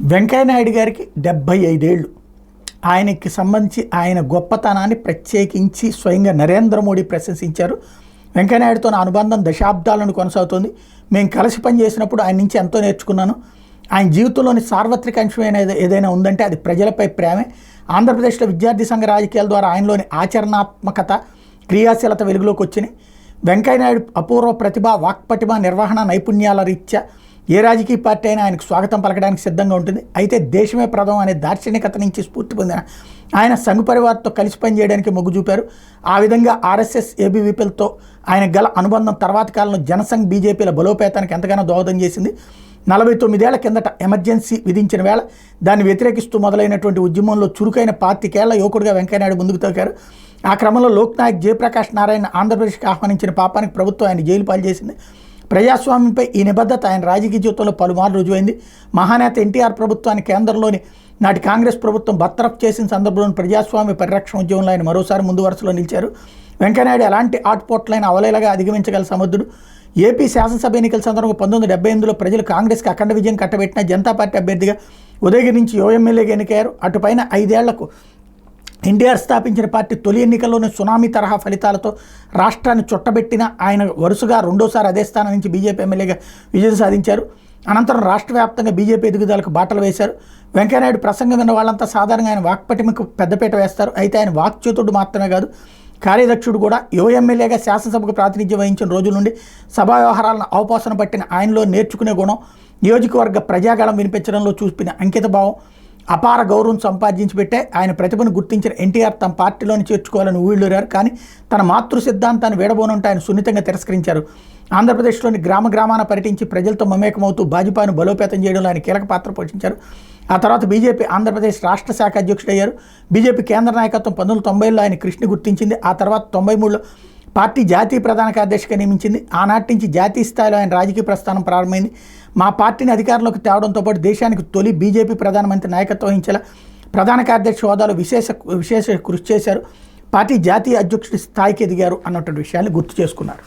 వెంకయ్యనాయుడు గారికి 75 ఏళ్ళు. ఆయనకి సంబంధించి ఆయన గొప్పతనాన్ని ప్రత్యేకించి స్వయంగా నరేంద్ర మోడీ ప్రశంసించారు. వెంకయ్యనాయుడుతో నా అనుబంధం దశాబ్దాలను కొనసాగుతుంది. మేము కలిసి పనిచేసినప్పుడు ఆయన నుంచి ఎంతో నేర్చుకున్నాను. ఆయన జీవితంలోని సార్వత్రిక అంశమైన ఏదైనా ఉందంటే అది ప్రజలపై ప్రేమే. ఆంధ్రప్రదేశ్లో విద్యార్థి సంఘ రాజకీయాల ద్వారా ఆయనలోని ఆచరణాత్మకత, క్రియాశీలత వెలుగులోకి వచ్చినాయి. వెంకయ్యనాయుడు అపూర్వ ప్రతిభ, వాక్పటిమ, నిర్వహణ నైపుణ్యాల రీత్యా ఏ రాజకీయ పార్టీ అయినా ఆయనకు స్వాగతం పలకడానికి సిద్ధంగా ఉంటుంది. అయితే దేశమే ప్రథమం అనే దార్శనికత నుంచి స్ఫూర్తి పొందిన ఆయన సంఘ పరివార్తో కలిసి పనిచేయడానికి మొగ్గు చూపారు. ఆ విధంగా ఆర్ఎస్ఎస్, ఏబీవీపీలతో ఆయన గల అనుబంధం తర్వాత కాలంలో జనసంఘ్, బీజేపీల బలోపేతానికి ఎంతగానో దోహదం చేసింది. 49 ఏళ్ల కిందట ఎమర్జెన్సీ విధించిన వేళ దాన్ని వ్యతిరేకిస్తూ మొదలైనటువంటి ఉద్యమంలో చురుకైన 25 ఏళ్ల యువకుడిగా వెంకయ్యనాయుడు ముందుకు తోకారు. ఆ క్రమంలో లోక్నాయక్ జయప్రకాష్ నారాయణ ఆంధ్రప్రదేశ్కి ఆహ్వానించిన పాపానికి ప్రభుత్వం ఆయన జైలు పాలు చేసింది. ప్రజాస్వామ్యంపై ఈ నిబద్ధత ఆయన రాజకీయ జీవితంలో పలుమార్లు రుజువైంది. మహానేత ఎన్టీఆర్ ప్రభుత్వాన్ని కేంద్రంలోని నాటి కాంగ్రెస్ ప్రభుత్వం బర్తరఫ్ చేసిన సందర్భంలో ప్రజాస్వామ్య పరిరక్షణ ఉద్యమంలో ఆయన మరోసారి ముందు వరుసలో నిలిచారు. వెంకయ్యనాయుడు ఎలాంటి ఆటుపోట్లైన అవలేలగా అధిగమించగల సమర్థుడు. ఏపీ శాసనసభ ఎన్నికల సందర్భంగా 1978లో ప్రజలు కాంగ్రెస్కి అఖండ విజయం కట్టబెట్టిన జనతా పార్టీ అభ్యర్థిగా ఉదయగిరి నుంచి యువఎమ్మెల్యేగా ఎన్నికయ్యారు. అటుపైన 5 ఏళ్లకు ఎన్టీఆర్ స్థాపించిన పార్టీ తొలి ఎన్నికల్లోని సునామీ తరహా ఫలితాలతో రాష్ట్రాన్ని చుట్టబెట్టిన ఆయన వరుసగా రెండోసారి అదే స్థానం నుంచి బీజేపీ ఎమ్మెల్యేగా విజయం సాధించారు. అనంతరం రాష్ట్ర వ్యాప్తంగా బీజేపీ ఎదుగుదలకు బాటలు వేశారు. వెంకయ్యనాయుడు ప్రసంగం విన్న వాళ్ళంతా సాధారణంగా ఆయన వాక్పటిమకు పెద్దపీట వేస్తారు. అయితే ఆయన వాక్చ్యుతుడు మాత్రమే కాదు, కార్యదక్షుడు కూడా. యువ ఎమ్మెల్యేగా శాసనసభకు ప్రాతినిధ్యం వహించిన రోజుల నుండి సభా వ్యవహారాలను అవపోసన పట్టిన ఆయనలో నేర్చుకునే గుణం, నియోజకవర్గ ప్రజాగళం వినిపించడంలో చూపిన అంకితభావం, అపార గౌరవం సంపాదించి పెట్టే ఆయన ప్రతిభను గుర్తించిన ఎన్టీఆర్ తమ పార్టీలోని చేర్చుకోవాలని ఊళ్ళూరారు. కానీ తన మాతృ సిద్ధాంతాన్ని వీడబోనంటే ఆయన సున్నితంగా తిరస్కరించారు. ఆంధ్రప్రదేశ్లోని గ్రామాన పర్యటించి ప్రజలతో మమేకమవుతూ భాజపాను బలోపేతం చేయడంలో ఆయన కీలక పాత్ర పోషించారు. ఆ తర్వాత బీజేపీ ఆంధ్రప్రదేశ్ రాష్ట్ర శాఖ అధ్యక్షుడయ్యారు. బీజేపీ కేంద్ర నాయకత్వం 1990లో ఆయన కృషిని గుర్తించింది. ఆ తర్వాత 93లో పార్టీ జాతీయ ప్రధాన కార్యదర్శిగా నియమించింది. ఆనాటి నుంచి జాతీయ స్థాయిలో ఆయన రాజకీయ ప్రస్థానం ప్రారంభమైంది. మా పార్టీని అధికారంలోకి తేవడంతో పాటు దేశానికి తొలి బీజేపీ ప్రధానమంత్రి నాయకత్వం వహించేలా ప్రధాన కార్యదర్శి హోదాలో విశేష కృషి చేశారు. పార్టీ జాతీయ అధ్యక్షుడి స్థాయికి ఎదిగారు అన్నటువంటి విషయాన్ని గుర్తు చేసుకున్నారు.